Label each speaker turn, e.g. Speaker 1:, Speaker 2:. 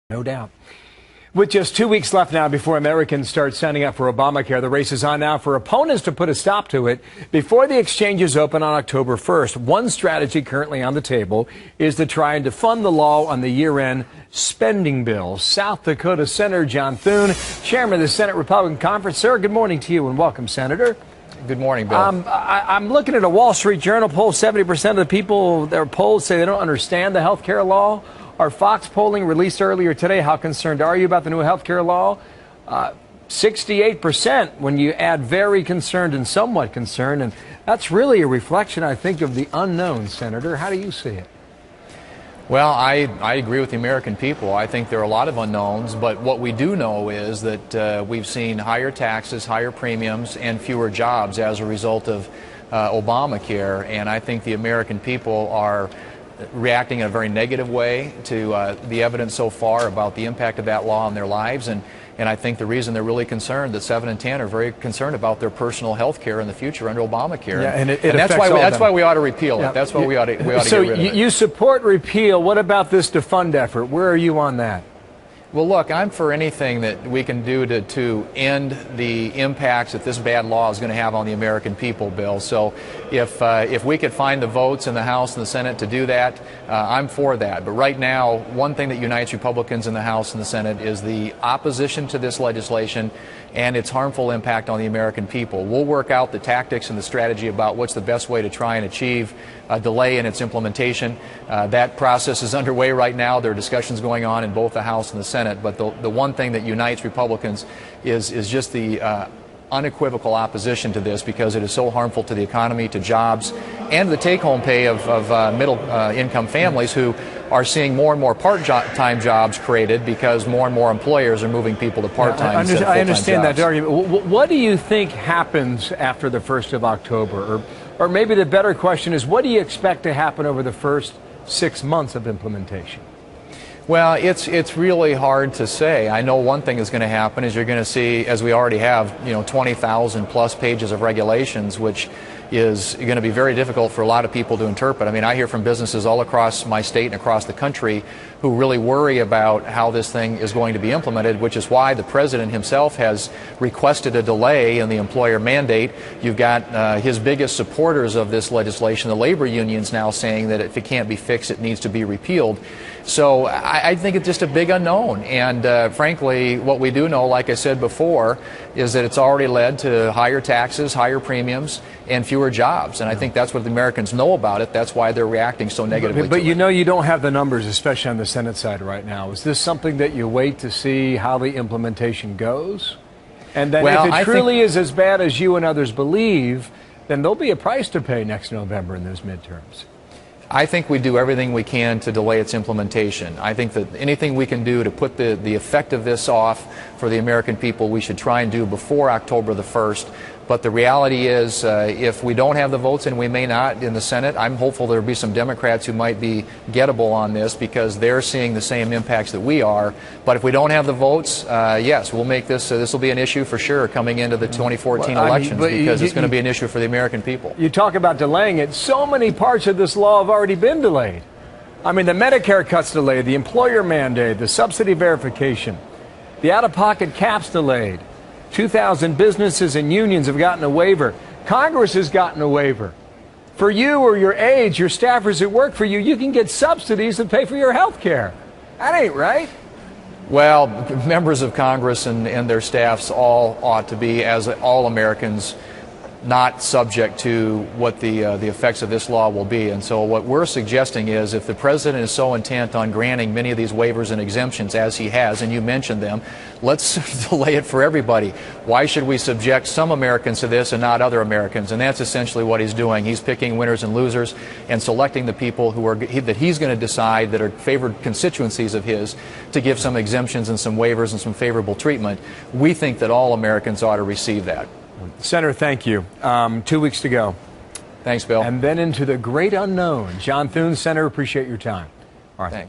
Speaker 1: No doubt. With just 2 weeks left now before Americans start signing up for ObamaCare, the race is on now for opponents to put a stop to it before the exchanges open on October 1st. One strategy currently on the table is to try and defund the law on the year-end spending bill. South Dakota Senator John Thune, chairman of the Senate Republican Conference. Sir, good morning to you and welcome, Senator.
Speaker 2: Good morning, Bill.
Speaker 1: I'm looking at a Wall Street Journal poll. 70% of the people that are polled say they don't understand the health care law. Our Fox polling released earlier today, how concerned are you about the new health care law? 68% when you add very concerned and somewhat concerned. And that's really a reflection, I think, of the unknown, Senator. How do you see it?
Speaker 2: Well, I agree with the American people. I think there are a lot of unknowns, but what we do know is that we've seen higher taxes, higher premiums, and fewer jobs as a result of Obamacare. And I think the American people are reacting in a very negative way to the evidence so far about the impact of that law on their lives. And I think the reason they're really concerned, that 7 in 10 are very concerned about their personal health care in the future under Obamacare.
Speaker 1: Yeah, and
Speaker 2: that's why we ought to repeal it. That's why we ought to get rid of it.
Speaker 1: So you support repeal. What about this defund effort? Where are you on that?
Speaker 2: Well, look, I'm for anything that we can do to end the impacts that this bad law is going to have on the American people, Bill. So if we could find the votes in the House and the Senate to do that, I'm for that. But right now, one thing that unites Republicans in the House and the Senate is the opposition to this legislation and its harmful impact on the American people. We'll work out the tactics and the strategy about what's the best way to try and achieve a delay in its implementation. That process is underway right now. There are discussions going on in both the House and the Senate. But the one thing that unites Republicans is just the unequivocal opposition to this, because it is so harmful to the economy, to jobs, and the take-home pay of middle-income families who are seeing more and more part-time jobs created because more and more employers are moving people to part-time instead of full-time
Speaker 1: I understand
Speaker 2: jobs.
Speaker 1: that argument. What do you think happens after the 1st of October? Or maybe the better question is, what do you expect to happen over the first 6 months of implementation?
Speaker 2: Well, it's really hard to say. I know one thing is going to happen is you're going to see, as we already have, 20,000 plus pages of regulations, which is going to be very difficult for a lot of people to interpret. I mean, I hear from businesses all across my state and across the country who really worry about how this thing is going to be implemented, which is why the president himself has requested a delay in the employer mandate. You've got his biggest supporters of this legislation, the labor unions, now saying that if it can't be fixed, it needs to be repealed. So I think it's just a big unknown. And frankly, what we do know, like I said before, is that it's already led to higher taxes, higher premiums, and fewer jobs. And I think that's what the Americans know about it. That's why they're reacting so negatively.
Speaker 1: But you know, you don't have the numbers, especially on the Senate side right now. Is this something that you wait to see how the implementation goes? And then if it truly is as bad as you and others believe, then there'll be a price to pay next November in those midterms.
Speaker 2: I think we do everything we can to delay its implementation. I think that anything we can do to put the effect of this off for the American people, we should try and do before October the 1st. But the reality is, if we don't have the votes, and we may not in the Senate, I'm hopeful there will be some Democrats who might be gettable on this because they're seeing the same impacts that we are. But if we don't have the votes, yes, we'll make this will be an issue for sure coming into the 2014 elections, because it's going to be an issue for the American people.
Speaker 1: You talk about delaying it. So many parts of this law have already been delayed. I mean, the Medicare cuts delayed, the employer mandate, the subsidy verification, the out-of-pocket caps delayed. 2,000 businesses and unions have gotten a waiver. Congress has gotten a waiver. For you or your aides, your staffers that work for you, you can get subsidies that pay for your health care. That ain't right.
Speaker 2: Well, members of Congress and their staffs all ought to be, as all Americans, not subject to what the effects of this law will be. And so what we're suggesting is, if the president is so intent on granting many of these waivers and exemptions as he has, and you mentioned them, let's delay it for everybody. Why should we subject some Americans to this and not other Americans? And that's essentially what he's doing. He's picking winners and losers and selecting the people that he's going to decide that are favored constituencies of his to give some exemptions and some waivers and some favorable treatment. We think that all Americans ought to receive that.
Speaker 1: Senator, thank you. 2 weeks to go.
Speaker 2: Thanks, Bill.
Speaker 1: And then into the great unknown. John Thune, Senator, appreciate your time.
Speaker 2: All right. Thanks.